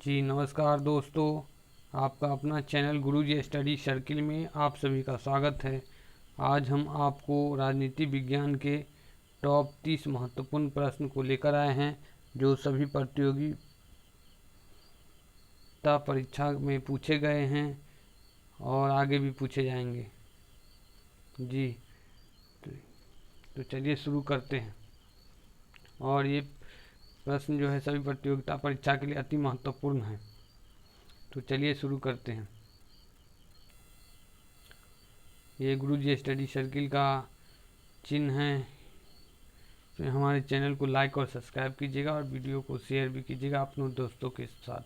जी नमस्कार दोस्तों, आपका अपना चैनल गुरुजी स्टडी सर्किल में आप सभी का स्वागत है। आज हम आपको राजनीति विज्ञान के टॉप 30 महत्वपूर्ण प्रश्न को लेकर आए हैं जो सभी प्रतियोगिता परीक्षा में पूछे गए हैं और आगे भी पूछे जाएंगे। जी तो चलिए शुरू करते हैं। और ये प्रश्न जो है सभी प्रतियोगिता परीक्षा के लिए अति महत्वपूर्ण है। तो चलिए शुरू करते हैं। ये गुरुजी स्टडी सर्किल का चिन्ह है। तो हमारे चैनल को लाइक और सब्सक्राइब कीजिएगा और वीडियो को शेयर भी कीजिएगा अपने दोस्तों के साथ।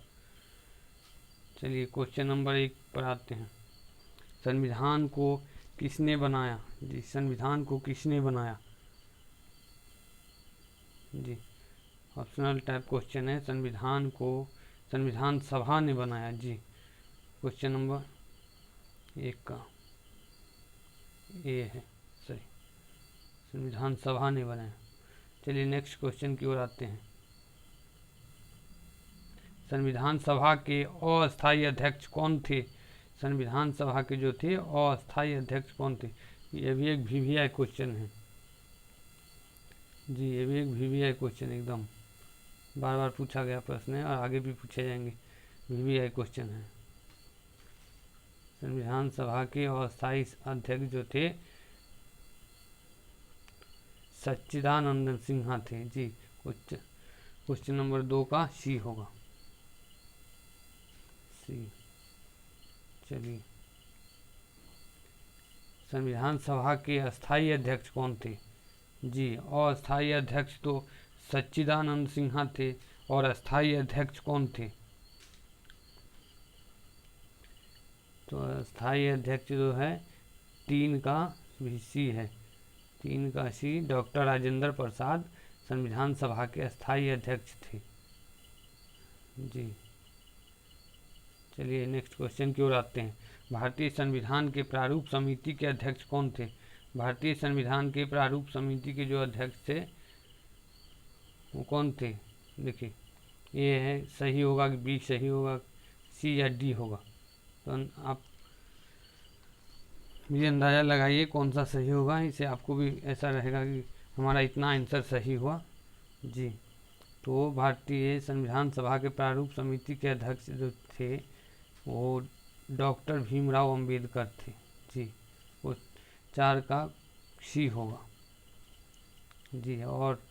चलिए क्वेश्चन नंबर 1 पर आते हैं। संविधान को किसने बनाया? जी, संविधान को किसने बनाया? जी, ऑप्शनल टाइप क्वेश्चन है। संविधान को संविधान सभा ने बनाया। जी, क्वेश्चन नंबर 1 का ए है सही, संविधान सभा ने बनाया। चलिए नेक्स्ट क्वेश्चन की ओर आते हैं। संविधान सभा के अस्थायी अध्यक्ष कौन थे? संविधान सभा के जो थे अस्थायी अध्यक्ष कौन थे? ये भी एक वीवीआई क्वेश्चन है। जी, ये भी एक वीवीआई क्वेश्चन एकदम बार बार पूछा गया प्रश्न है और आगे भी पूछे जाएंगे। वीवीआई क्वेश्चन है। संविधान सभा के अस्थायी अध्यक्ष जो थे सच्चिदानंद सिन्हा थे। जी, क्वेश्चन नंबर 2 का सी होगा, सी। चलिए, संविधान सभा के अस्थायी अध्यक्ष कौन थे? जी, अस्थायी अध्यक्ष तो सच्चिदानंद सिन्हा थे। और अस्थायी अध्यक्ष कौन थे? तो अस्थायी अध्यक्ष जो है 3 का भी सी है, 3 का सी, डॉक्टर राजेंद्र प्रसाद संविधान सभा के अस्थायी अध्यक्ष थे। जी, चलिए नेक्स्ट क्वेश्चन की ओर आते हैं। भारतीय संविधान के प्रारूप समिति के अध्यक्ष कौन थे? भारतीय संविधान के प्रारूप समिति के जो अध्यक्ष थे वो कौन थे? देखिए, ये है सही होगा कि बी सही होगा, सी या डी होगा। तो आप ये अंदाज़ा लगाइए कौन सा सही होगा। इसे आपको भी ऐसा रहेगा कि हमारा इतना आंसर सही हुआ। जी, तो भारतीय संविधान सभा के प्रारूप समिति के अध्यक्ष जो थे वो डॉक्टर भीमराव अंबेडकर थे। जी, वो 4 का सी होगा। जी, और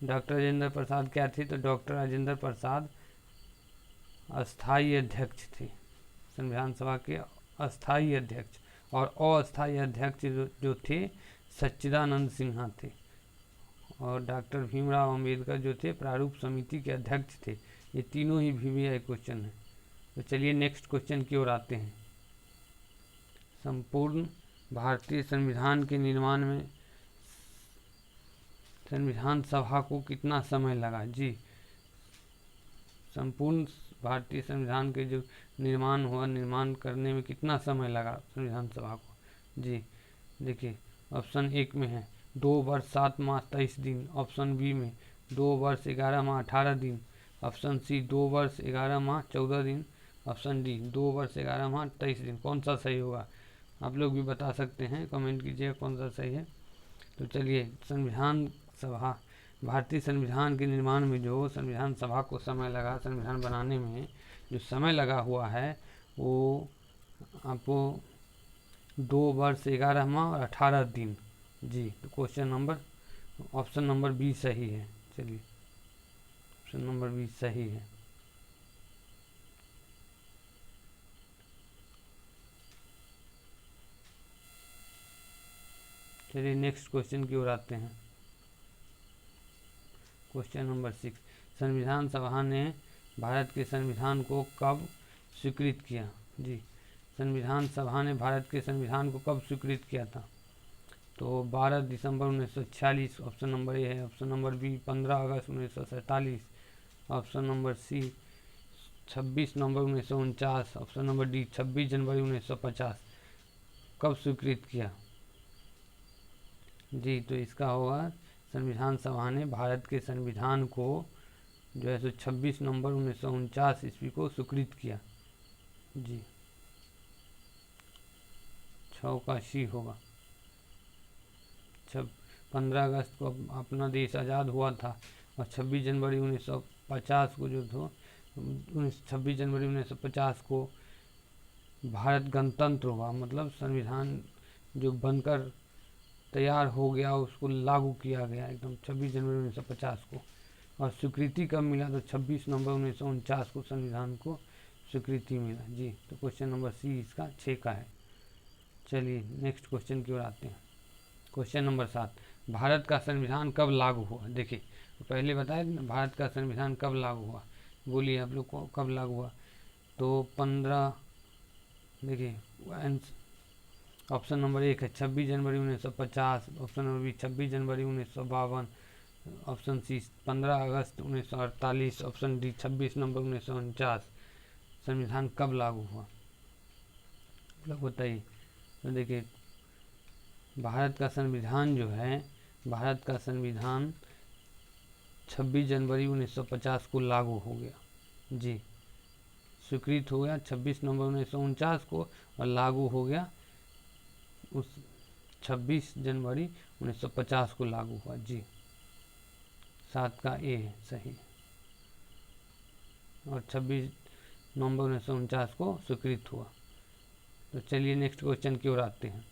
डॉक्टर राजेंद्र प्रसाद क्या थे? तो डॉक्टर राजेंद्र प्रसाद अस्थायी अध्यक्ष थे, संविधान सभा के अस्थायी अध्यक्ष। और अस्थायी अध्यक्ष जो थे सच्चिदानंद सिन्हा थे। और डॉक्टर भीमराव अंबेडकर जो थे प्रारूप समिति के अध्यक्ष थे। ये तीनों ही वीवीआई क्वेश्चन है। तो चलिए नेक्स्ट क्वेश्चन की ओर आते हैं। संपूर्ण भारतीय संविधान के निर्माण में संविधान सभा को कितना समय लगा? जी, संपूर्ण भारतीय संविधान के जो निर्माण हुआ, निर्माण करने में कितना समय लगा संविधान सभा को? जी, देखिए, ऑप्शन 1 में है 2 वर्ष 7 माह 23 दिन। ऑप्शन बी में 2 वर्ष 11 माह 18 दिन। ऑप्शन सी 2 वर्ष 11 माह 14 दिन। ऑप्शन डी 2 वर्ष 11 माह 23 दिन। कौन सा सही होगा? आप लोग भी बता सकते हैं, कमेंट कीजिए कौन सा सही है। तो चलिए, संविधान सभा, भारतीय संविधान के निर्माण में जो संविधान सभा को समय लगा, संविधान बनाने में जो समय लगा हुआ है वो आपको 2 वर्ष 11 माह और 18 दिन। जी, तो question number option number B सही है। चलिए, ऑप्शन नंबर बी सही है। चलिए नेक्स्ट क्वेश्चन की ओर आते हैं। क्वेश्चन नंबर 6, संविधान सभा ने भारत के संविधान को कब स्वीकृत किया? जी, संविधान सभा ने भारत के संविधान को कब स्वीकृत किया था? तो 12 दिसंबर 1946, ऑप्शन नंबर ए है। ऑप्शन नंबर बी 15 अगस्त 1947। ऑप्शन नंबर सी 26 नवंबर 1949। ऑप्शन नंबर डी 26 जनवरी 1950। कब स्वीकृत किया? जी, तो इसका होगा संविधान सभा ने भारत के संविधान को जो है सो 26 नवंबर 1949 ईस्वी को स्वीकृत किया। जी, 6 का सी होगा। 15 अगस्त को अपना देश आज़ाद हुआ था और 26 जनवरी 1950 को जो था 26 जनवरी 1950 को भारत गणतंत्र हुआ, मतलब संविधान जो बनकर तैयार हो गया उसको लागू किया गया एकदम 26 जनवरी 1950 को। और स्वीकृति कब मिला? तो 26 नवंबर 1949 को संविधान को स्वीकृति मिला। जी, तो क्वेश्चन नंबर सी इसका 6 का है। चलिए नेक्स्ट क्वेश्चन की ओर आते हैं। क्वेश्चन नंबर 7, भारत का संविधान कब लागू हुआ? देखिए पहले बताया ना भारत का संविधान कब लागू हुआ, बोलिए आप लोग को कब लागू हुआ? तो 15, देखिए ऑप्शन नंबर 1 है 26 जनवरी 1950, ऑप्शन नंबर बी 26 जनवरी 1952, ऑप्शन सी 15 अगस्त 1948, ऑप्शन डी 26 नवंबर 1949। संविधान कब लागू हुआ लोग बताइए। तो देखिए भारत का संविधान जो है, भारत का संविधान 26 जनवरी 1950 को लागू हो गया। जी, स्वीकृत हो गया 26 नवंबर 1949 को और लागू हो गया उस 26 जनवरी 1950 को लागू हुआ। जी, 7 का ए है सही। और 26 नवंबर 1949 को स्वीकृत हुआ। तो चलिए नेक्स्ट क्वेश्चन की ओर आते हैं।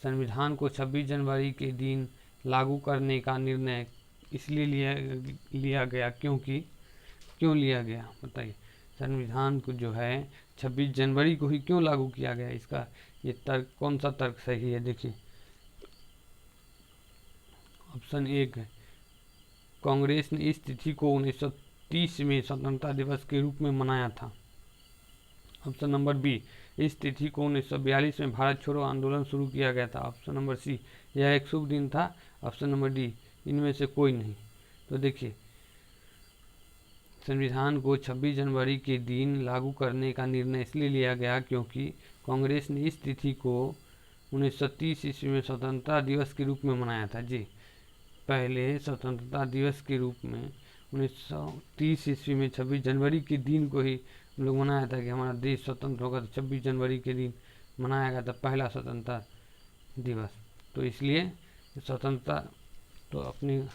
संविधान को 26 जनवरी के दिन लागू करने का निर्णय इसलिए लिया गया क्यों लिया गया बताइए। संविधान को जो है 26 जनवरी को ही क्यों लागू किया गया, इसका ये तर्क कौन सा तर्क सही है? देखिए ऑप्शन 1 है कांग्रेस ने इस तिथि को 1930 में स्वतंत्रता दिवस के रूप में मनाया था। ऑप्शन नंबर बी, इस तिथि को 1942 में भारत छोड़ो आंदोलन शुरू किया गया था। ऑप्शन नंबर सी, यह एक शुभ दिन था। ऑप्शन नंबर डी, इनमें से कोई नहीं। तो देखिए संविधान को 26 जनवरी के दिन लागू करने का निर्णय इसलिए लिया गया क्योंकि कांग्रेस ने इस तिथि को 1930 ईस्वी में स्वतंत्रता दिवस के रूप में मनाया था। जी, पहले स्वतंत्रता दिवस के रूप में 1930 ईस्वी में 26 जनवरी के दिन को ही हम लोग मनाया था कि हमारा देश स्वतंत्र होगा, तो 26 जनवरी के दिन मनाया गया था पहला स्वतंत्रता दिवस। तो इसलिए स्वतंत्रता तो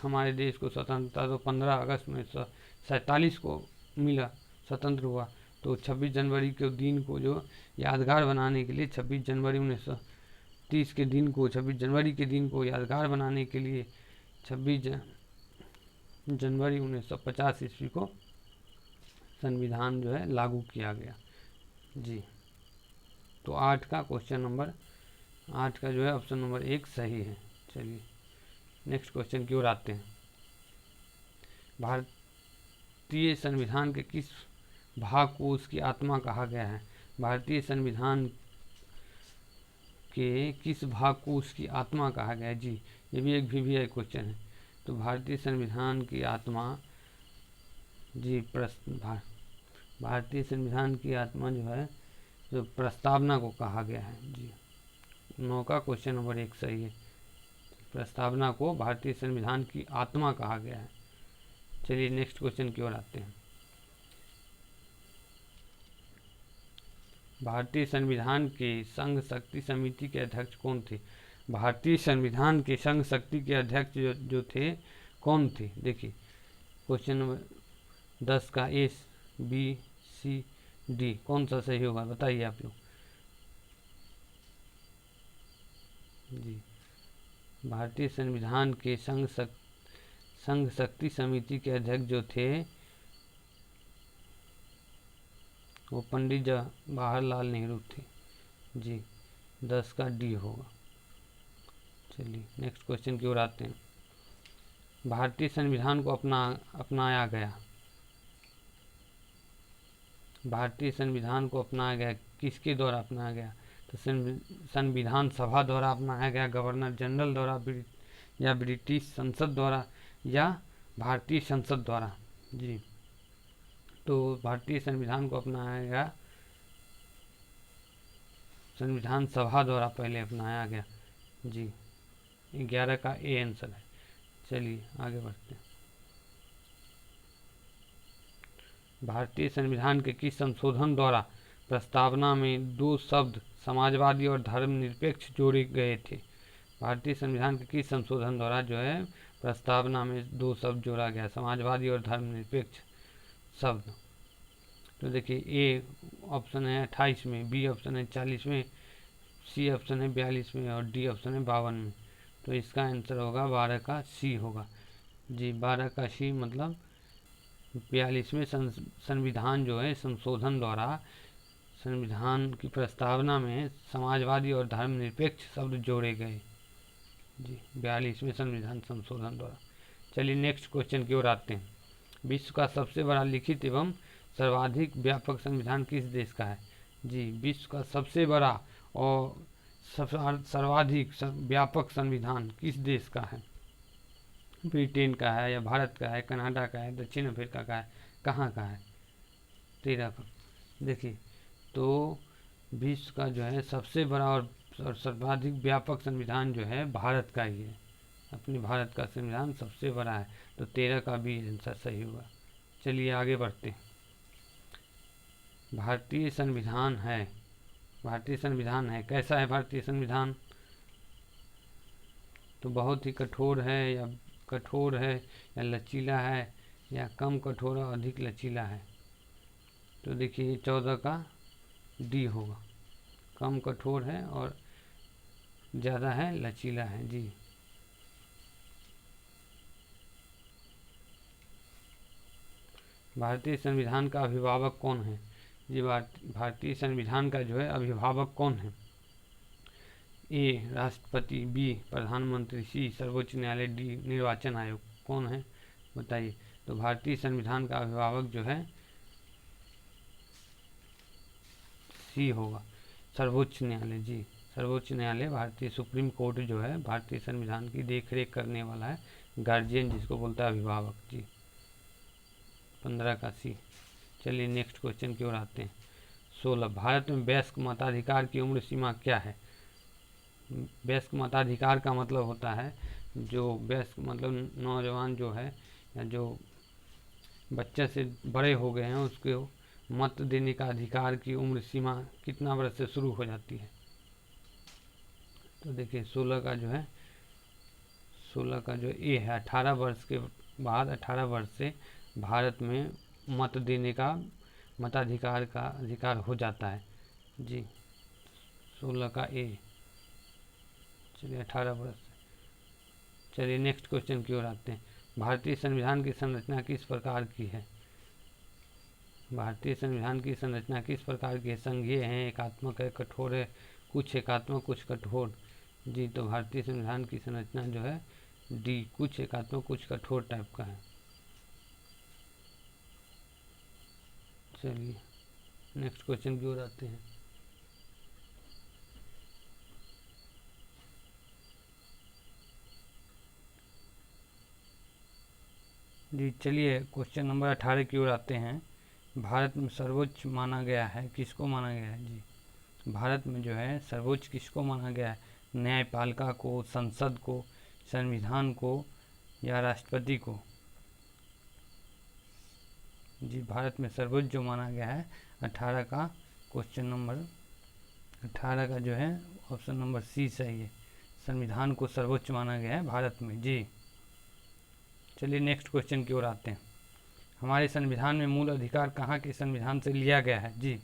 हमारे देश को स्वतंत्रता तो 15 अगस्त 1947 को मिला, स्वतंत्र हुआ। तो 26 जनवरी के दिन को जो यादगार बनाने के लिए 26 जनवरी 1930 के दिन को 26 जनवरी के दिन को यादगार बनाने के लिए 26 जनवरी 1950 ईस्वी को संविधान जो है लागू किया गया। जी, तो 8 का क्वेश्चन नंबर 8 का जो है ऑप्शन नंबर 1 सही है। चलिए नेक्स्ट क्वेश्चन की ओर आते हैं। भारतीय संविधान के किस भाग को उसकी आत्मा कहा गया है? भारतीय संविधान के किस भाग को उसकी आत्मा कहा गया है? जी, ये भी एक VVI क्वेश्चन है। तो भारतीय संविधान की आत्मा, जी भारतीय संविधान की आत्मा जो है जो प्रस्तावना को कहा गया है। जी, 9 का क्वेश्चन नंबर 1 सही है। प्रस्तावना को भारतीय संविधान की आत्मा कहा गया है। चलिए नेक्स्ट क्वेश्चन की ओर आते हैं। भारतीय संविधान के संघ शक्ति समिति के अध्यक्ष कौन थे? भारतीय संविधान के संघ शक्ति के अध्यक्ष जो थे कौन थे? देखिए क्वेश्चन नंबर 10 का A, B, C, D कौन सा सही होगा बताइए आप लोग। जी, भारतीय संविधान के संघ शक्ति समिति के अध्यक्ष जो थे वो पंडित जवाहरलाल नेहरू थे। जी, 10 का D होगा। चलिए नेक्स्ट क्वेश्चन की ओर आते हैं। भारतीय संविधान को अपनाया गया, भारतीय संविधान को अपनाया गया किसके द्वारा अपनाया गया? तो संविधान सभा द्वारा अपनाया गया, गवर्नर जनरल द्वारा या ब्रिटिश संसद द्वारा या भारतीय संसद द्वारा। जी, तो भारतीय संविधान को अपनाया गया संविधान सभा द्वारा पहले अपनाया गया। जी, 11 का A आंसर है। चलिए आगे बढ़ते हैं। भारतीय संविधान के किस संशोधन द्वारा प्रस्तावना में दो शब्द समाजवादी और धर्मनिरपेक्ष जोड़े गए थे? भारतीय संविधान के किस संशोधन द्वारा जो है प्रस्तावना में दो शब्द जोड़ा गया, समाजवादी और धर्मनिरपेक्ष शब्द? तो देखिए, ए ऑप्शन है 28 में, बी ऑप्शन है 40 में, सी ऑप्शन है 42 में और डी ऑप्शन है 52 में। तो इसका आंसर होगा 12 का सी होगा जी। 12 का सी मतलब 42वें संविधान जो है संशोधन द्वारा संविधान की प्रस्तावना में समाजवादी और धर्मनिरपेक्ष शब्द जोड़े गए जी, 42वें संविधान संशोधन द्वारा। चलिए नेक्स्ट क्वेश्चन की ओर आते हैं। विश्व का सबसे बड़ा लिखित एवं सर्वाधिक व्यापक संविधान किस देश का है? जी, विश्व का सबसे बड़ा और सर्वाधिक व्यापक संविधान किस देश का है? ब्रिटेन का है या भारत का है, कनाडा का है, दक्षिण अफ्रीका का है, कहाँ का है? 13 का। देखिए, तो विश्व का जो है सबसे बड़ा और सर्वाधिक व्यापक संविधान जो है भारत का ही है। अपने भारत का संविधान सबसे बड़ा है, तो 13 का भी आंसर सही होगा। चलिए आगे बढ़ते हैं। भारतीय संविधान है कैसा है भारतीय संविधान? तो बहुत ही कठोर है या लचीला है या कम कठोर और अधिक लचीला है? तो देखिए 14 का डी होगा, कम कठोर है और ज़्यादा है लचीला है जी। भारतीय संविधान का अभिभावक कौन है? जी, भारतीय संविधान का जो है अभिभावक कौन है? ए राष्ट्रपति, बी प्रधानमंत्री, सी सर्वोच्च न्यायालय, डी निर्वाचन आयोग। कौन है बताइए? तो भारतीय संविधान का अभिभावक जो है सी होगा, सर्वोच्च न्यायालय जी। सर्वोच्च न्यायालय भारतीय सुप्रीम कोर्ट जो है भारतीय संविधान की देखरेख करने वाला है, गार्जियन जिसको बोलता है अभिभावक जी। 15 का सी। चलिए नेक्स्ट क्वेश्चन की ओर आते हैं। 16 भारत में वयस्क मताधिकार की उम्र सीमा क्या है? वयस्क मताधिकार का मतलब होता है जो वयस्क मतलब नौजवान जो है या जो बच्चे से बड़े हो गए हैं उसके मत देने का अधिकार की उम्र सीमा कितना वर्ष से शुरू हो जाती है? तो देखिए 16 का जो ए है 18 वर्ष के बाद 18 वर्ष से भारत में मत देने का मताधिकार का अधिकार हो जाता है जी। 16 का ए। चलिए 18 वर्ष। चलिए नेक्स्ट क्वेश्चन की ओर आते हैं। भारतीय संविधान की संरचना किस प्रकार की है? भारतीय संविधान की संरचना किस प्रकार की है? संघीय है, एकात्मक है, कठोर है, कुछ एकात्मक कुछ कठोर जी। तो भारतीय संविधान की संरचना जो है डी, कुछ एकात्मक कुछ कठोर टाइप का है। चलिए नेक्स्ट क्वेश्चन की ओर आते हैं। जी चलिए क्वेश्चन नंबर 18 की ओर आते हैं। भारत में सर्वोच्च माना गया है, किसको माना गया है जी? भारत में जो है सर्वोच्च किसको माना गया है? न्यायपालिका को, संसद को, संविधान को या राष्ट्रपति को? जी भारत में सर्वोच्च जो माना गया है 18 का क्वेश्चन नंबर 18 का जो है ऑप्शन नंबर सी सही है। संविधान को सर्वोच्च माना गया है भारत में जी। चलिए नेक्स्ट क्वेश्चन की ओर आते हैं। हमारे संविधान में मूल अधिकार कहाँ के संविधान से लिया गया है जी?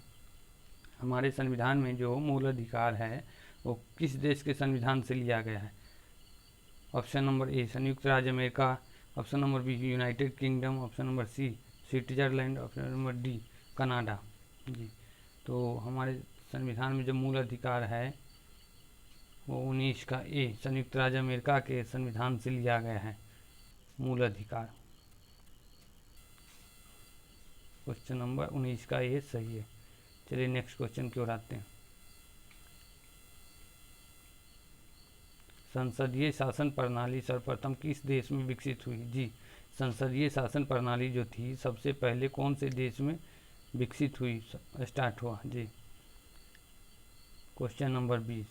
हमारे संविधान में जो मूल अधिकार है वो किस देश के संविधान से लिया गया है? ऑप्शन नंबर ए संयुक्त राज्य America, option number B United Kingdom, option number C Switzerland, option number D Canada जी। तो हमारे संविधान में जो मूल अधिकार है वो 19 का ए संयुक्त राज्य अमेरिका के संविधान से लिया गया है मूल अधिकार। क्वेश्चन नंबर 19 का ये सही है। चलिए नेक्स्ट क्वेश्चन की ओर आते हैं। संसदीय शासन प्रणाली सर्वप्रथम किस देश में विकसित हुई जी? संसदीय शासन प्रणाली जो थी सबसे पहले कौन से देश में विकसित हुई, स्टार्ट हुआ जी? क्वेश्चन नंबर 20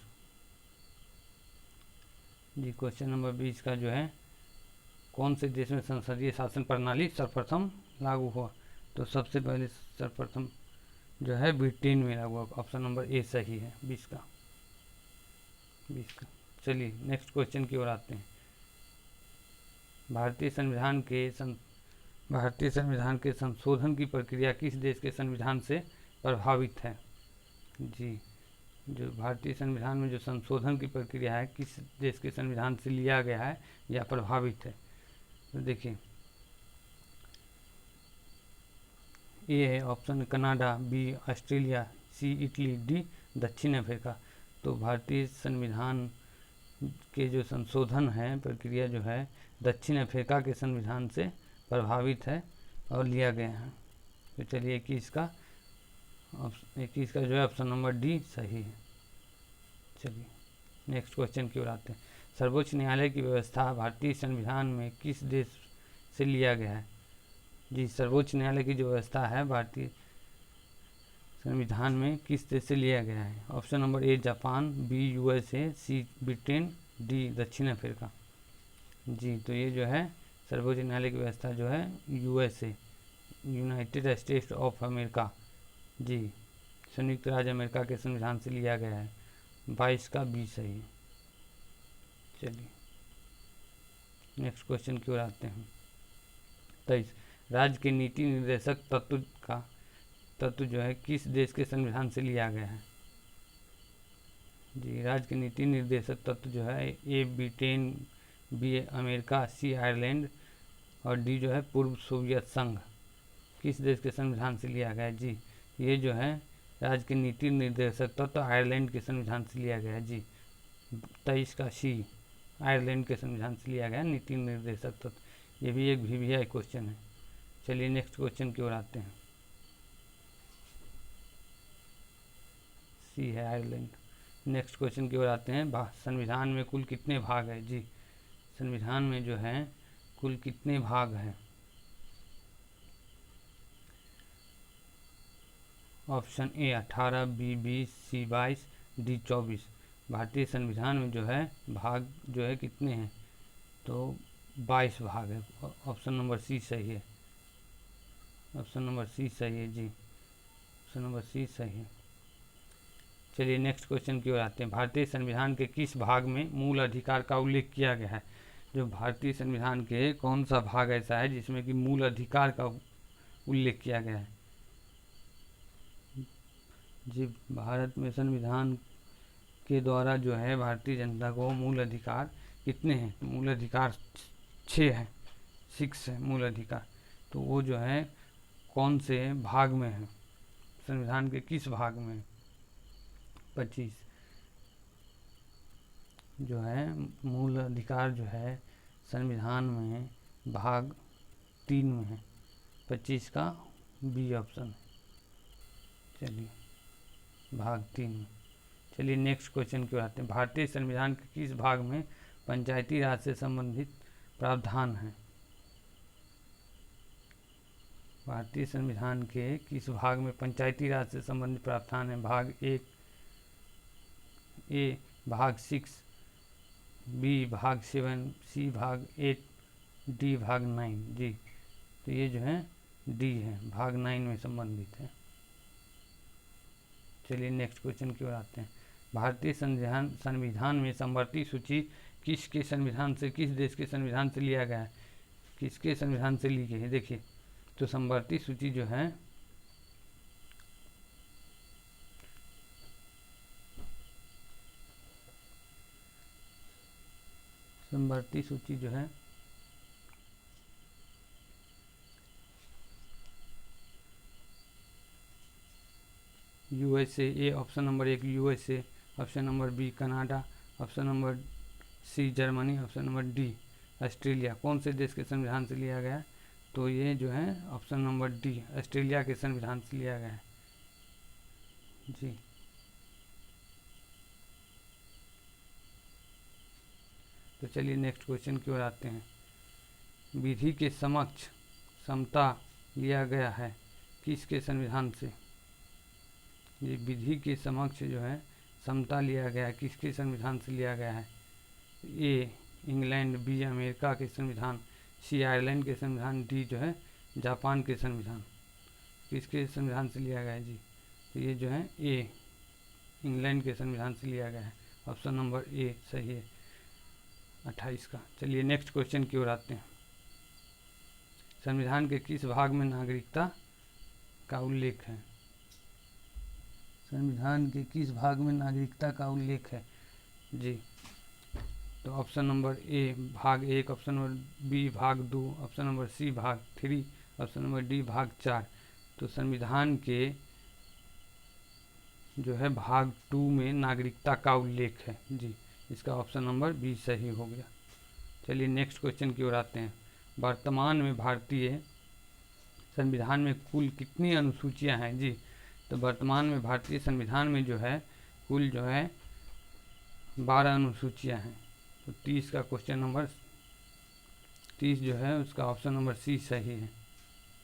जी। क्वेश्चन नंबर 20 का जो है कौन से देश में संसदीय शासन प्रणाली सर्वप्रथम लागू हुआ? तो सबसे पहले सर्वप्रथम जो है ब्रिटेन में लागू हुआ। ऑप्शन नंबर ए सही है 20 का। चलिए नेक्स्ट क्वेश्चन की ओर आते हैं। भारतीय संविधान के संशोधन की प्रक्रिया किस देश के संविधान से प्रभावित है? जी, जो भारतीय संविधान में जो संशोधन की प्रक्रिया है किस देश के संविधान से लिया गया है या प्रभावित है? तो देखिए, ए है ऑप्शन कनाडा, बी ऑस्ट्रेलिया, सी इटली, डी दक्षिण अफ्रीका। तो भारतीय संविधान के जो संशोधन है प्रक्रिया जो है दक्षिण अफ्रीका के संविधान से प्रभावित है और लिया गया है। तो चलिए 21 का जो है ऑप्शन नंबर डी सही है। चलिए नेक्स्ट क्वेश्चन की ओर आते हैं। सर्वोच्च न्यायालय की व्यवस्था भारतीय संविधान में किस देश से लिया गया है? जी, सर्वोच्च न्यायालय की जो व्यवस्था है भारतीय संविधान में किस देश से लिया गया है? Option number A Japan, B USA, C Britain, D दक्षिण अफ्रीका। जी, तो ये जो है सर्वोच्च न्यायालय की व्यवस्था जो है USA, United States of America, जी संयुक्त राज्य अमेरिका के संविधान से लिया गया है। 22 का बी सही है। चलिए नेक्स्ट क्वेश्चन की ओर आते हैं। 23 राज्य के नीति निर्देशक तत्व जो है किस देश के संविधान से लिया गया है? जी, राज्य के नीति निर्देशक तत्व जो है ए ब्रिटेन, बी अमेरिका, सी आयरलैंड और डी जो है पूर्व सोवियत संघ। किस देश के संविधान से लिया गया है? जी, ये जो है राज्य के नीति निर्देशक तत्व आयरलैंड के संविधान से लिया गया है। जी, 23 का सी आयरलैंड के संविधान से लिया गया नीति निर्देशक तत्व। ये भी एक VVI क्वेश्चन है। चलिए नेक्स्ट क्वेश्चन की ओर आते हैं। सी है आयरलैंड। नेक्स्ट क्वेश्चन की ओर आते हैं। संविधान में कुल कितने भाग है? जी, संविधान में जो है कुल कितने भाग हैं? Option A 18, B 20, C 22, D 24। भारतीय संविधान में जो है भाग जो है कितने हैं? तो 22 भाग है। ऑप्शन नंबर सी सही है। ऑप्शन नंबर सी सही है। जी, ऑप्शन नंबर सी सही है। चलिए नेक्स्ट क्वेश्चन की ओर आते हैं। भारतीय संविधान के किस भाग में मूल अधिकार का उल्लेख किया गया है? जो भारतीय संविधान के कौन सा भाग ऐसा है जिसमें कि मूल अधिकार का उल्लेख किया गया है? जी, भारत में संविधान के द्वारा जो है भारतीय जनता को मूल अधिकार कितने हैं? मूल अधिकार 6 है, 6 है मूल अधिकार। तो वो जो है कौन से भाग में है? संविधान के किस भाग में है? 25 जो है मूल अधिकार जो है संविधान में भाग 3 में है। 25 का बी ऑप्शन। चलिए भाग 3 में। चलिए नेक्स्ट क्वेश्चन की ओर आते हैं। भारतीय संविधान के किस भाग में पंचायती राज से संबंधित प्रावधान है? भारतीय संविधान के किस भाग में पंचायती राज से संबंधित प्रावधान है? भाग 1 ए भाग 6, बी भाग 7, सी भाग 8, डी भाग 9। जी, तो ये जो है डी है, भाग 9 में संबंधित है। चलिए नेक्स्ट क्वेश्चन की ओर आते हैं। भारतीय संविधान में समवर्ती सूची किसके संविधान से, किस देश के संविधान से लिया गया है? किसके संविधान से ली गई है? देखिए, तो समवर्ती सूची जो है समवर्ती सूची जो है USA, A option number 1 USA, option number B Canada, option number C Germany, option number D Australia. कौन से देश के संविधान से लिया गया? तो ये जो है ऑप्शन नंबर डी ऑस्ट्रेलिया के संविधान से लिया गया है। जी, तो चलिए नेक्स्ट क्वेश्चन की ओर आते हैं। विधि के समक्ष समता लिया गया है किसके संविधान से? ये विधि के समक्ष जो है समता लिया गया है किसके संविधान से लिया गया है? ए इंग्लैंड, बी अमेरिका के संविधान, सी आयरलैंड के संविधान, डी जो है जापान के संविधान। किसके संविधान से लिया गया है जी? तो ये जो है ए, इंग्लैंड के संविधान से लिया गया है। ऑप्शन नंबर ए सही है 28 का। चलिए नेक्स्ट क्वेश्चन की ओर आते हैं। संविधान के किस भाग में नागरिकता का उल्लेख है? संविधान के किस भाग में नागरिकता का उल्लेख है जी? तो ऑप्शन नंबर ए भाग 1, ऑप्शन नंबर बी भाग 2, ऑप्शन नंबर सी भाग 3, ऑप्शन नंबर डी भाग 4। तो संविधान के जो है भाग 2 में नागरिकता का उल्लेख है जी, इसका ऑप्शन नंबर बी सही हो गया। चलिए नेक्स्ट क्वेश्चन की ओर आते हैं। वर्तमान में भारतीय संविधान में कुल कितनी अनुसूचियां हैं जी? तो वर्तमान में भारतीय संविधान में जो है कुल जो है 12 अनुसूचियां हैं। तो 30 का क्वेश्चन नंबर 30 जो है उसका ऑप्शन नंबर सी सही है,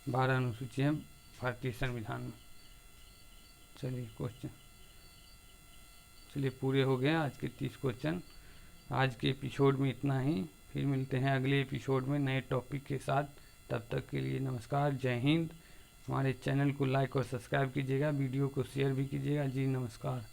12 अनुसूचियां भारतीय संविधान में। चलिए पूरे हो गए आज के 30 क्वेश्चन। आज के एपिसोड में इतना ही, फिर मिलते हैं अगले एपिसोड में नए टॉपिक के साथ। तब तक के लिए नमस्कार, जय हिंद। हमारे चैनल को लाइक और सब्सक्राइब कीजिएगा, वीडियो को शेयर भी कीजिएगा जी। नमस्कार।